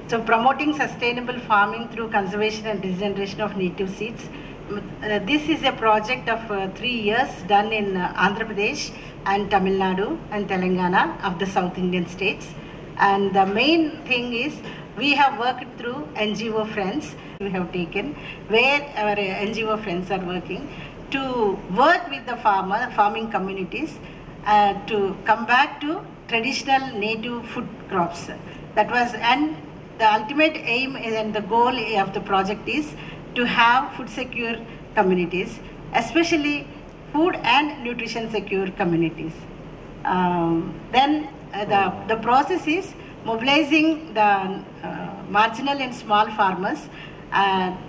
So promoting sustainable farming through conservation and regeneration of native seeds. This is a project of 3 years done in Andhra Pradesh and Tamil Nadu and Telangana of the South Indian states. And the main thing is we have worked through NGO friends we have taken, where our NGO friends are working to work with the farming communities to come back to traditional native food crops. That was, and the ultimate aim and the goal of the project is to have food secure communities, especially food and nutrition secure communities. Then the process is mobilizing the marginal and small farmers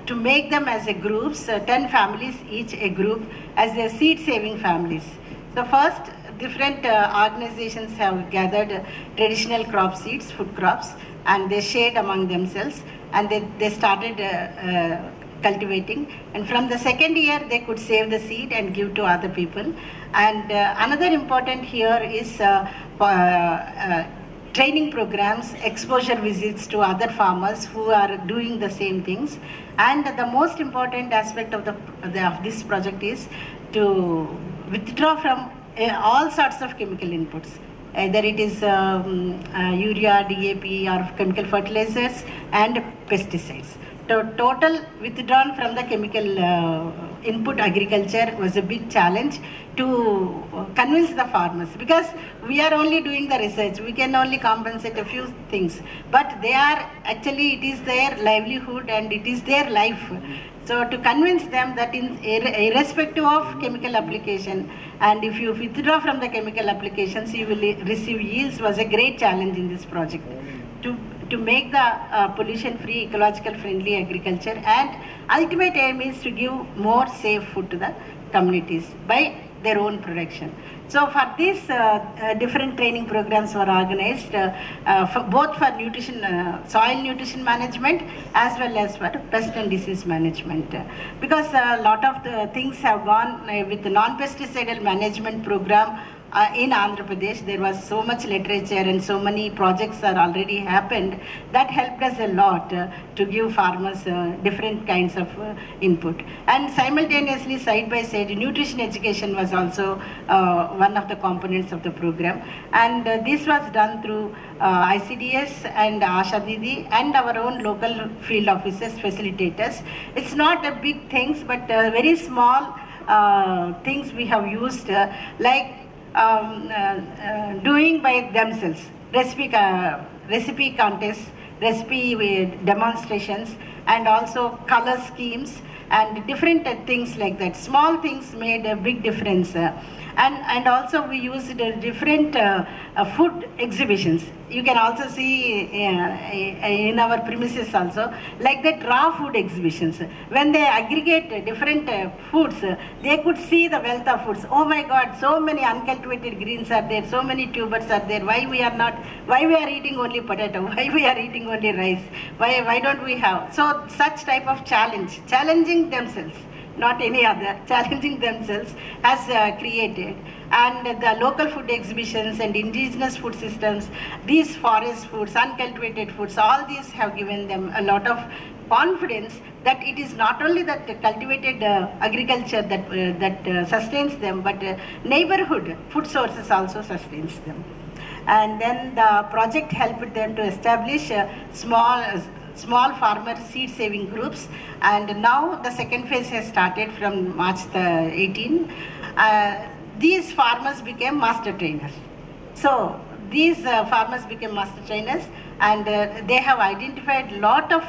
to make them as a groups, 10 families each a group, as their seed saving families. So first, different organizations have gathered traditional crop seeds, food crops, and they shared among themselves, and they started cultivating. And from the second year, they could save the seed and give to other people. And another important here is training programs, exposure visits to other farmers who are doing the same things. And the most important aspect of this project is to withdraw from all sorts of chemical inputs, either it is urea, DAP or chemical fertilizers and pesticides. So total withdrawn from the chemical input agriculture was a big challenge to convince the farmers, because we are only doing the research, we can only compensate a few things, but they are actually, it is their livelihood and it is their life. So to convince them that irrespective of chemical application, and if you withdraw from the chemical applications, you will receive yields, was a great challenge in this project. To make the pollution-free, ecological-friendly agriculture, and ultimate aim is to give more safe food to the communities by their own production. So for this, different training programs were organized, both for nutrition, soil nutrition management, as well as for pest and disease management. Because a lot of the things have gone with the non-pesticidal management program. In Andhra Pradesh, there was so much literature and so many projects are already happened that helped us a lot to give farmers different kinds of input. And simultaneously, side by side, nutrition education was also one of the components of the program. And this was done through ICDS and Asha Didi and our own local field officers, facilitators. It's not a big things, but very small things we have used, like doing by themselves, recipe contests, recipe demonstrations, and also color schemes and different things like that. Small things made a big difference. And also we used different food exhibitions. You can also see in our premises also, like that raw food exhibitions. When they aggregate different foods, they could see the wealth of foods. Oh my God, so many uncultivated greens are there, so many tubers are there. Why we are eating only potato? Why we are eating only rice? Why don't we have? So such type of challenging themselves, not any other, challenging themselves has created. And the local food exhibitions and indigenous food systems, these forest foods, uncultivated foods, all these have given them a lot of confidence that it is not only that cultivated agriculture that sustains them, but neighborhood food sources also sustains them. And then the project helped them to establish small farmer seed saving groups, and now the second phase has started from March 18. These farmers became master trainers. So these farmers became master trainers, and they have identified lot of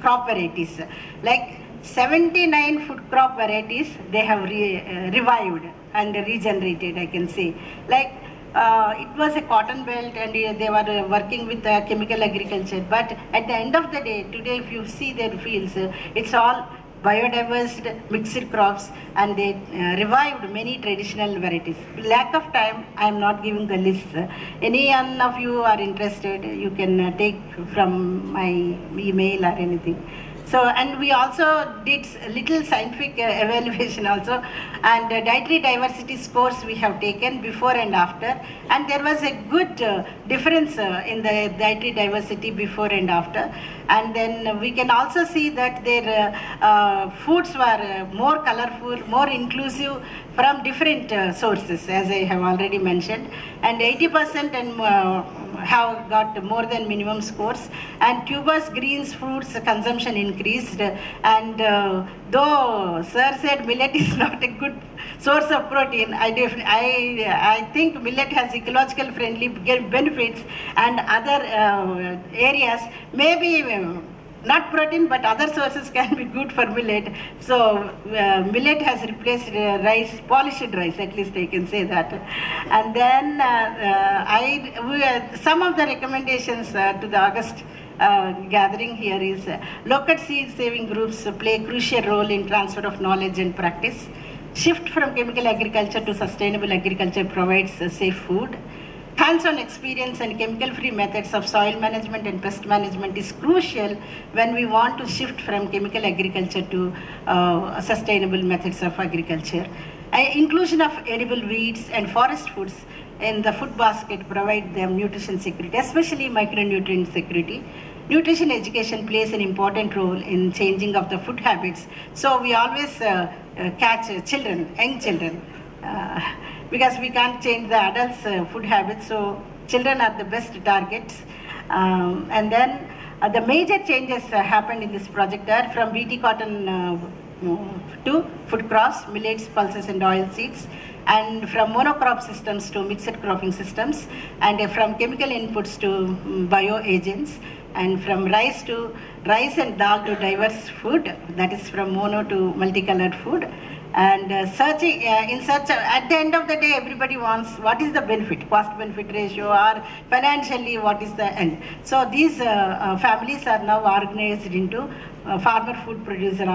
crop varieties, like 79 food crop varieties they have revived and regenerated, I can say. Like it was a cotton belt and they were working with chemical agriculture, but at the end of the day, today if you see their fields, it's all biodiverse mixed crops, and they revived many traditional varieties. Lack of time, I am not giving the list. Any one of you are interested, you can take from my email or anything. So, and we also did little scientific evaluation also, and dietary diversity scores we have taken before and after, and there was a good difference in the dietary diversity before and after. And then we can also see that their foods were more colorful, more inclusive from different sources, as I have already mentioned, and 80% and have got more than minimum scores, and tubers, greens, fruits consumption increased. And though sir said millet is not a good source of protein, I think millet has ecological friendly benefits, and other areas maybe not protein, but other sources can be good for millet. So millet has replaced rice, polished rice, at least I can say that. And then some of the recommendations to the August gathering here is local seed saving groups play a crucial role in transfer of knowledge and practice. Shift from chemical agriculture to sustainable agriculture provides safe food. Hands-on experience and chemical-free methods of soil management and pest management is crucial when we want to shift from chemical agriculture to sustainable methods of agriculture. Inclusion of edible weeds and forest foods in the food basket provide them nutrition security, especially micronutrient security. Nutrition education plays an important role in changing of the food habits. So we always catch children, young children, because we can't change the adults' food habits, so children are the best targets. And then the major changes happened in this project are from BT cotton to food crops, millets, pulses and oil seeds, and from monocrop systems to mixed cropping systems, and from chemical inputs to bioagents, and from rice and dal to diverse food, that is from mono to multicolored food. And at the end of the day, everybody wants what is the benefit, cost benefit ratio, or financially what is the end. So these families are now organized into farmer producer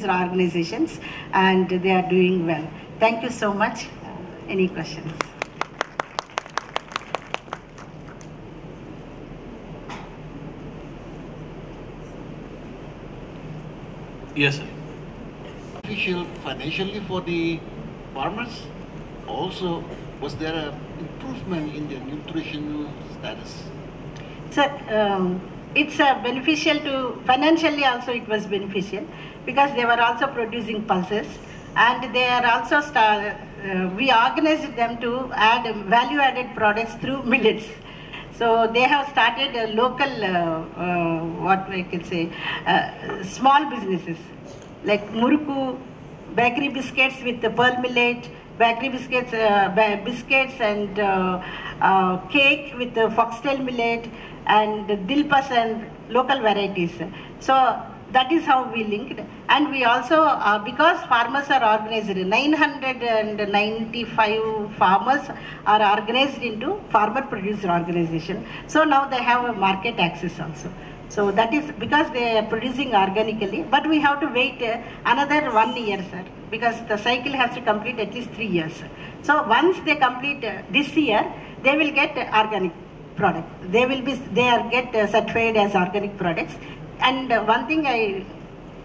organizations, and they are doing well. Thank you so much. Any questions? Yes, sir. Financially for the farmers. Also, was there an improvement in their nutritional status? Sir, it's beneficial to, financially also it was beneficial, because they were also producing pulses, and they are also we organized them to add value-added products through millets. So they have started a local, what I can say, small businesses like Muruku, bakery biscuits with the pearl millet, bakery biscuits, and cake with the foxtail millet, and dilpas and local varieties. So that is how we linked. And we also, because farmers are organized, 995 farmers are organized into farmer producer organization. So now they have a market access also. So that is because they are producing organically, but we have to wait another 1 year, sir, because the cycle has to complete at least 3 years. So once they complete this year, they will get organic product. They get certified as organic products. And one thing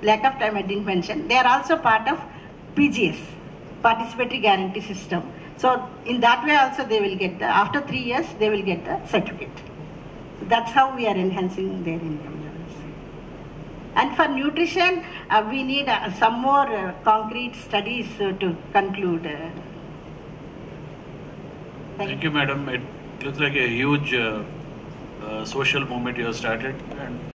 lack of time I didn't mention, they are also part of PGS, Participatory Guarantee System. So in that way also they will get after 3 years, they will get the certificate. That's how we are enhancing their income levels. And for nutrition, we need some more concrete studies to conclude. Thank you, madam. It looks like a huge social movement you have started. And